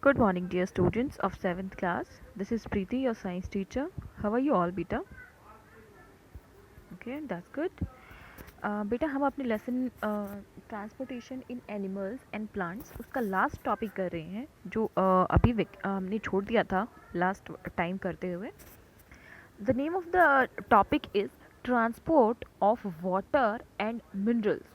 Good morning, dear students of 7th class. This is Preeti, your science teacher. How are you all, beta? Okay, that's good. बेटा हम अपने lesson transportation in animals and plants उसका last topic कर रहे हैं जो अभी हमने छोड़ दिया था लास्ट टाइम करते हुए. The name of the topic is transport of water and minerals.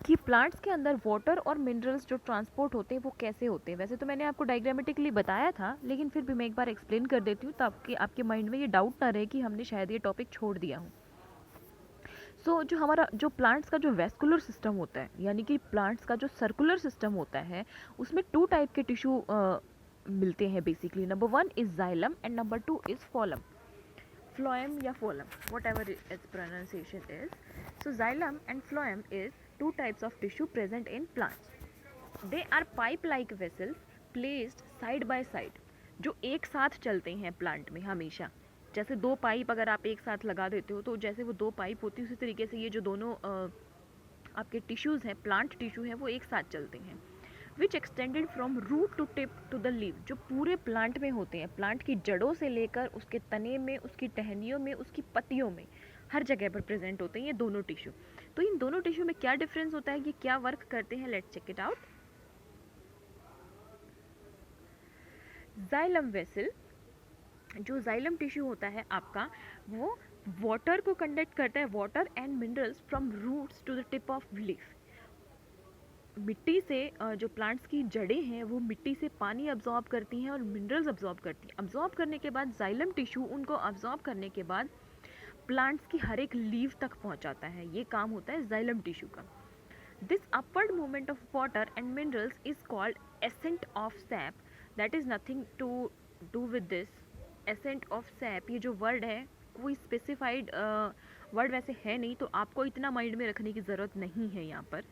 कि प्लांट्स के अंदर वाटर और मिनरल्स जो ट्रांसपोर्ट होते हैं वो कैसे होते हैं. वैसे तो मैंने आपको डायग्रामेटिकली बताया था, लेकिन फिर भी मैं एक बार एक्सप्लेन कर देती हूँ ताकि आपके माइंड में ये डाउट ना रहे कि हमने शायद ये टॉपिक छोड़ दिया हो. जो हमारा जो प्लांट्स का जो वेस्कुलर सिस्टम होता है, यानी कि प्लांट्स का जो सर्कुलर सिस्टम होता है, उसमें 2 टाइप के टिश्यू मिलते हैं basically. Number 1 is xylem and number 2 is phloem. Phloem या phloem, whatever its pronunciation is. So xylem and phloem is 2 types of tissue present in plants. They are pipe-like vessels placed side by side, जो एक साथ चलते हैं plant में हमेशा. जैसे 2 pipe अगर आप एक साथ लगा देते हो तो जैसे वो 2 पाइप होती है, उसी तरीके से ये जो दोनों आपके टिश्यूज़ हैं, प्लांट टिश्यू हैं, वो एक साथ चलते हैं. Which extended from root to tip to the leave, जो पूरे प्लांट में होते हैं, प्लांट की जड़ों से लेकर उसके तने में, उसकी टहनियों में, उसकी पत्तियों में, हर जगह पर प्रेजेंट होते हैं ये दोनों टिश्यू. तो इन दोनों टिश्यू में क्या डिफरेंस होता है, ये क्या वर्क करते हैं, let's check it out. Xylem vessel, जो जाइलम टिश्यू होता है आपका, वो वाटर को कंडक्ट करता है, water and minerals from roots to the tip of leaf. मिट्टी से जो प्लांट्स की जड़ें हैं वो मिट्टी से पानी अब्जॉर्ब करती हैं और मिनरल्स अब्जॉर्ब करती हैं. अब्जॉर्ब करने के बाद जाइलम टिश्यू उनको अब्जॉर्ब करने के बाद प्लांट्स की हर एक लीव तक पहुंचाता है. ये काम होता है जाइलम टिश्यू का. This upward movement of water and minerals is called ascent of sap. That is nothing to do with this. Ascent of sap, ये जो वर्ड है कोई स्पेसिफाइड वर्ड वैसे है नहीं, तो आपको इतना माइंड में रखने की ज़रूरत नहीं है यहाँ पर.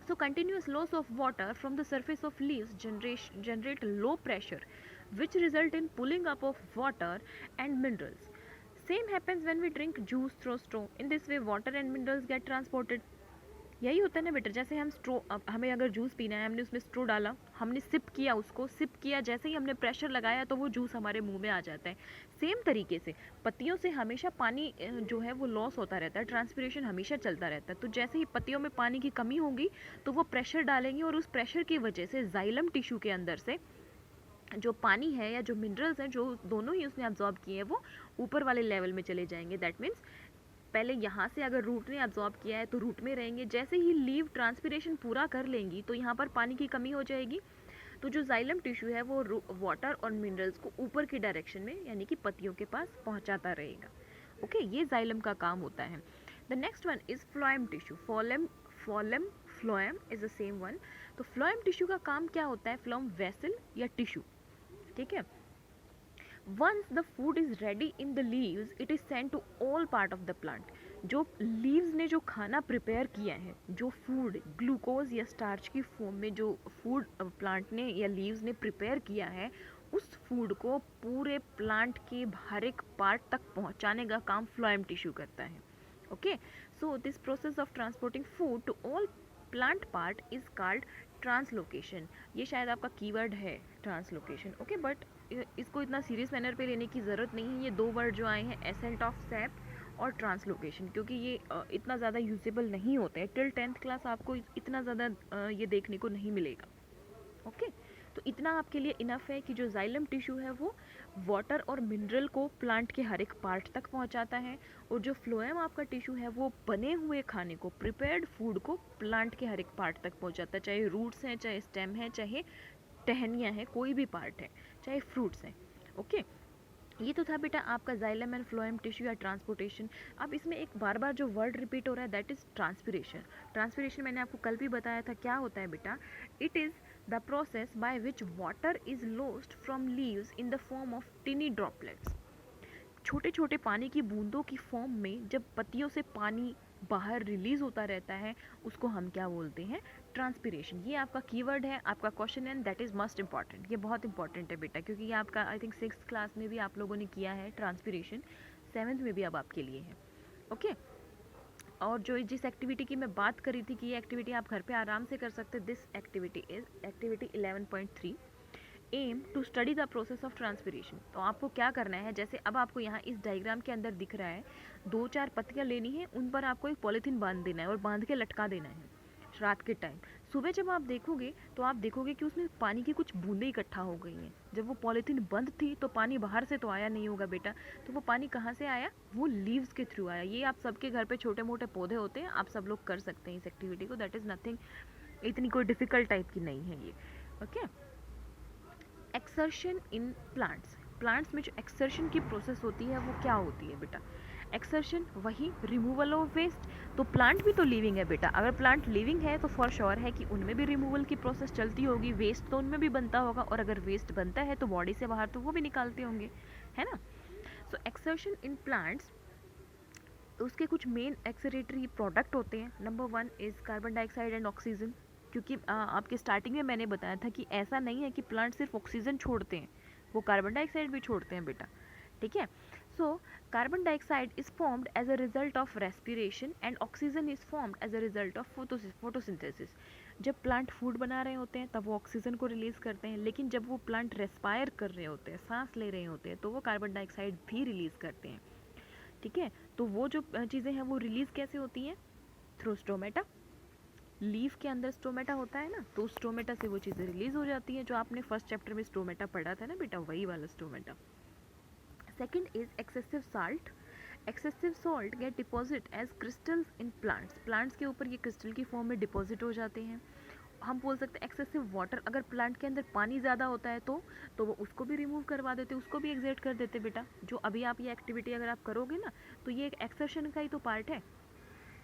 So continuous loss of water from the surface of leaves generate low pressure, which result in pulling up of water and minerals. Same happens when we drink juice through straw. In this way, water and minerals get transported. यही होता है ना बेटा, जैसे हम स्ट्रो, हमें अगर juice पीना है, हमने उसमें स्ट्रो डाला, हमने सिप किया, उसको सिप किया, जैसे ही हमने प्रेशर लगाया तो वो जूस हमारे मुंह में आ जाता है. सेम तरीके से पत्तियों से हमेशा पानी जो है वो लॉस होता रहता है, ट्रांसपिरेशन हमेशा चलता रहता है. तो जैसे ही पत्तियों में पानी की कमी होगी तो वो प्रेशर डालेंगे और उस प्रेशर की वजह से जाइलम टिश्यू के अंदर से जो पानी है या जो मिनरल्स हैं, जो दोनों ही उसने अब्जॉर्ब किए हैं, वो ऊपर वाले लेवल में चले जाएंगे. दैट मीन्स पहले यहाँ से अगर रूट ने अब्जॉर्ब किया है तो रूट में रहेंगे. जैसे ही लीव ट्रांसपिरेशन पूरा कर लेंगी तो यहाँ पर पानी की कमी हो जाएगी, तो जो जाइलम टिश्यू है वो वाटर और मिनरल्स को ऊपर की डायरेक्शन में, यानी कि पत्तियों के पास पहुँचाता रहेगा. ओके, ये जाइलम का काम होता है. The next one is phloem tissue. Phloem phloem is the same one. तो फ्लोएम टिश्यू का काम क्या होता है, फ्लोएम वेसल या टिश्यू, ठीक है. Once the food is ready in the leaves, it is sent to all part of the plant. जो लीव्स ने जो खाना प्रिपेयर किया है, जो फूड ग्लूकोज या स्टार्च की फॉर्म में जो फूड प्लांट ने या लीव्स ने प्रिपेयर किया है, उस फूड को पूरे प्लांट के हर एक पार्ट तक पहुंचाने का काम फ्लोएम टिश्यू करता है. Okay, so this process of transporting food to all plant part is called translocation. ये शायद आपका कीवर्ड है ट्रांसलोकेशन. ओके, बट इसको इतना सीरियस मैनर पे लेने की ज़रूरत नहीं है. ये 2 वर्ड जो आए हैं, एसेंट ऑफ सैप और ट्रांसलोकेशन, क्योंकि ये इतना ज़्यादा यूजेबल नहीं होते हैं. टिल 10th क्लास आपको इतना ज़्यादा ये देखने को नहीं मिलेगा. ओके, तो इतना आपके लिए इनफ है कि जो जाइलम टिश्यू है वो वाटर और मिनरल को प्लांट के हर एक पार्ट तक पहुंचाता है, और जो फ्लोएम आपका टिश्यू है वो बने हुए खाने को, प्रिपेयर्ड फूड को प्लांट के हर एक पार्ट तक पहुंचाता है. चाहे रूट्स हैं, चाहे स्टेम है, चाहे टहनियाँ हैं, कोई भी पार्ट है, चाहे फ्रूट्स हैं. ओके, ये तो था बेटा आपका जाइलम एंड फ्लोएम टिश्यू या ट्रांसपोर्टेशन. अब इसमें एक बार बार जो वर्ड रिपीट हो रहा है, दैट इज़ ट्रांसपिरेशन. ट्रांसपिरेशन मैंने आपको कल भी बताया था क्या होता है बेटा. It is the process by which water is lost from leaves in the form of टिनी droplets. छोटे छोटे पानी की बूंदों की फॉर्म में जब पत्तियों से पानी बाहर रिलीज होता रहता है, उसको हम क्या बोलते हैं, ट्रांसपिरेशन. ये आपका कीवर्ड है, आपका question, and that is must important. ये बहुत इंपॉर्टेंट है बेटा, क्योंकि ये आपका आई थिंक 6th क्लास में भी आप लोगों ने किया है ट्रांसपिरेशन, 7th में भी अब आपके लिए है. ओके, और जो जिस एक्टिविटी की मैं बात करी थी कि ये एक्टिविटी आप घर पे आराम से कर सकते, this activity is activity 11.3, aim to study the process of transpiration. तो आपको क्या करना है, जैसे अब आपको यहाँ इस डायग्राम के अंदर दिख रहा है 2-4 पत्तियाँ लेनी है, उन पर आपको एक पॉलीथीन बांध देना है और बांध के लटका देना है रात के टाइम। सुबह जब आप देखोगे तो आप देखोगे कि उसमें पानी की कुछ बूंदें इकट्ठा हो गई हैं। जब वो पॉलीथीन बंद थी तो पानी बाहर से तो आया नहीं होगा बेटा, तो वो पानी कहाँ से आया, वो लीव्स के थ्रू आया। ये आप सबके घर पे छोटे मोटे पौधे होते हैं, आप सब लोग कर सकते हैं इस एक्टिविटी को, दैट इज़ नथिंग, इतनी कोई डिफ़िकल्ट टाइप की नहीं है ये। ओके, एक्सर्शन इन प्लांट्स। प्लांट्स में जो एक्सर्शन की प्रोसेस होती है वो क्या होती है बेटा, एक्सर्शन वही रिमूवल ऑफ वेस्ट। तो प्लांट भी तो लिविंग है बेटा, अगर प्लांट लिविंग है तो फॉर श्योर है कि उनमें भी रिमूवल की प्रोसेस चलती होगी, वेस्ट तो उनमें भी बनता होगा, और अगर वेस्ट बनता है तो बॉडी से बाहर तो वो भी निकालते होंगे, है ना। सो एक्सर्शन इन प्लांट्स, उसके कुछ मेन एक्सरेटरी प्रोडक्ट होते हैं। Number 1 is carbon dioxide and oxygen, क्योंकि आपके स्टार्टिंग में मैंने बताया था कि ऐसा नहीं है कि प्लांट सिर्फ ऑक्सीजन छोड़ते हैं, वो कार्बन डाइऑक्साइड भी छोड़ते हैं बेटा, ठीक है। So carbon dioxide is formed as a result of respiration and oxygen is formed as a result of photosynthesis. जब प्लांट फूड बना रहे होते हैं तब वो ऑक्सीजन को रिलीज करते हैं, लेकिन जब वो प्लांट रेस्पायर कर रहे होते हैं, सांस ले रहे होते हैं, तो वो कार्बन डाइऑक्साइड भी रिलीज करते हैं, ठीक है। तो वो जो चीज़ें हैं वो रिलीज कैसे होती हैं, थ्रू स्टोमेटा। लीफ के अंदर स्टोमेटा होता है ना, तो स्टोमेटा से वो चीज़ें रिलीज हो जाती हैं, जो आपने फर्स्ट चैप्टर में स्टोमेटा पढ़ा था ना बेटा, वही वाला stomata. Second is excessive salt. Excessive salt get deposit as crystals in plants. Plants के ऊपर ये क्रिस्टल की फॉर्म में डिपॉजिट हो जाते हैं। हम बोल सकते हैं एक्सेसिव वाटर, अगर प्लांट के अंदर पानी ज़्यादा होता है तो वो उसको भी रिमूव करवा देते, उसको भी एक्सर्ट कर देते बेटा। जो अभी आप ये एक्टिविटी अगर आप करोगे ना, तो ये एक एक्सर्शन का ही तो पार्ट है,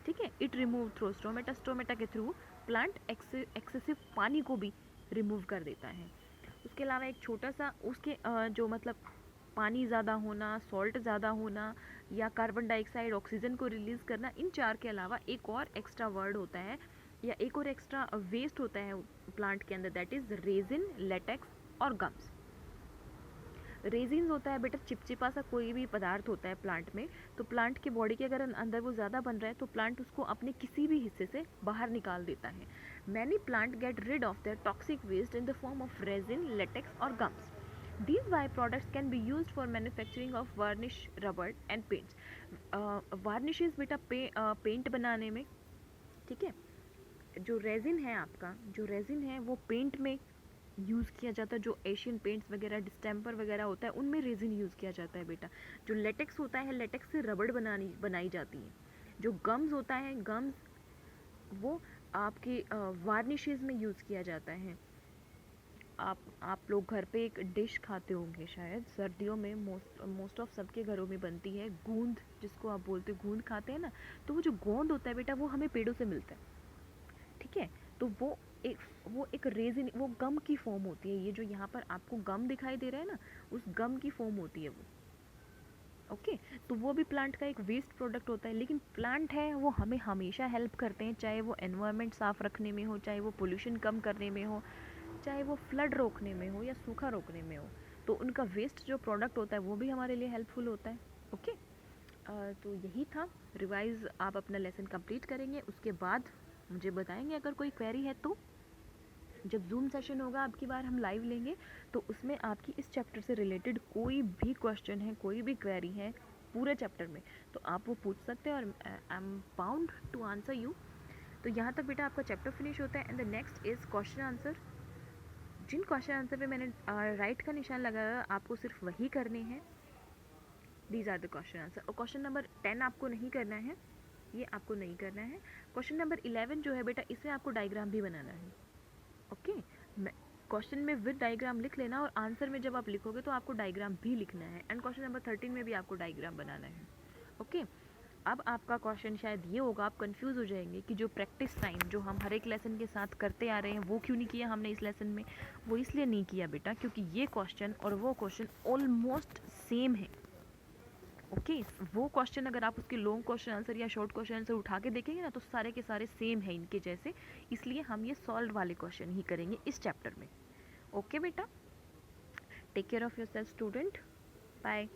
ठीक है। It remove through stomata, stomata के थ्रू प्लांट एक्सेसिव पानी को भी रिमूव कर देता है। उसके अलावा एक छोटा सा उसके जो मतलब पानी ज़्यादा होना, सॉल्ट ज़्यादा होना, या कार्बन डाइऑक्साइड ऑक्सीजन को रिलीज़ करना, इन 4 के अलावा एक और एक्स्ट्रा वर्ड होता है या एक और एक्स्ट्रा वेस्ट होता है प्लांट के अंदर, दैट इज़ रेजिन, लेटेक्स और गम्स। रेजिन होता है बेटा चिपचिपा सा कोई भी पदार्थ होता है प्लांट में, तो प्लांट की बॉडी के अगर अंदर वो ज़्यादा बन रहा है तो प्लांट उसको अपने किसी भी हिस्से से बाहर निकाल देता है। Many plant get rid of their toxic waste in the form of resin, latex और gums. These byproducts can be used for manufacturing of varnish, rubber and paints. Varnishes बेटा पेंट बनाने में, ठीक है। जो रेजिन है आपका, जो रेजिन है वो पेंट में यूज़ किया जाता है, जो एशियन पेंट्स वगैरह, डिस्टेम्पर वगैरह होता है उनमें रेजिन यूज़ किया जाता है बेटा। जो लेटेक्स होता है, लेटेक्स से रबड़ बनाई जाती है। जो गम्स होता है, गम्स वो आपके वार्निशेज में यूज़ किया जाता है। आप लोग घर पे एक डिश खाते होंगे शायद सर्दियों में, मोस्ट ऑफ सबके घरों में बनती है गूंद, जिसको आप बोलते हो गूंद खाते हैं ना। तो वो जो गोंद होता है बेटा वो हमें पेड़ों से मिलता है, ठीक है। तो वो एक रेजिन, वो गम की फॉर्म होती है। ये जो यहाँ पर आपको गम दिखाई दे रहा है ना, उस गम की फॉर्म होती है वो, ओके। तो वो भी प्लांट का एक वेस्ट प्रोडक्ट होता है, लेकिन प्लांट है वो हमें हमेशा हेल्प करते हैं, चाहे वो एनवायरनमेंट साफ़ रखने में हो, चाहे वो पोल्यूशन कम करने में हो, चाहे वो फ्लड रोकने में हो या सूखा रोकने में हो। तो उनका वेस्ट जो प्रोडक्ट होता है वो भी हमारे लिए हेल्पफुल होता है, ओके। तो यही था, रिवाइज आप अपना लेसन कंप्लीट करेंगे, उसके बाद मुझे बताएंगे अगर कोई क्वेरी है तो। जब जूम सेशन होगा आपकी बार हम लाइव लेंगे, तो उसमें आपकी इस चैप्टर से रिलेटेड कोई भी क्वेश्चन है, कोई भी क्वेरी है पूरे चैप्टर में, तो आप वो पूछ सकते हैं और I am bound to answer you. तो यहाँ तक बेटा आपका चैप्टर फिनिश होता है and the next is question answer. जिन क्वेश्चन आंसर पे मैंने राइट का निशान लगाया आपको सिर्फ वही करने हैं, these are the question answer. और क्वेश्चन नंबर 10 आपको नहीं करना है, ये आपको नहीं करना है। क्वेश्चन नंबर 11 जो है बेटा, इसमें आपको डायग्राम भी बनाना है, ओके। क्वेश्चन में विद डायग्राम लिख लेना और आंसर में जब आप लिखोगे तो आपको डायग्राम भी लिखना है, एंड क्वेश्चन नंबर 13 में भी आपको डायग्राम बनाना है, ओके। अब आपका क्वेश्चन शायद ये होगा, आप कंफ्यूज हो जाएंगे कि जो प्रैक्टिस टाइम जो हम हर एक लेसन के साथ करते आ रहे हैं वो क्यों नहीं किया हमने इस लेसन में। वो इसलिए नहीं किया बेटा क्योंकि ये क्वेश्चन और वो क्वेश्चन ऑलमोस्ट सेम है, ओके। वो क्वेश्चन अगर आप उसके लॉन्ग क्वेश्चन आंसर या शॉर्ट क्वेश्चन आंसर उठा के देखेंगे ना, तो सारे के सारे सेम है इनके जैसे, इसलिए हम ये सॉल्व वाले क्वेश्चन ही करेंगे इस चैप्टर में, ओके बेटा। Take care of your self student, bye.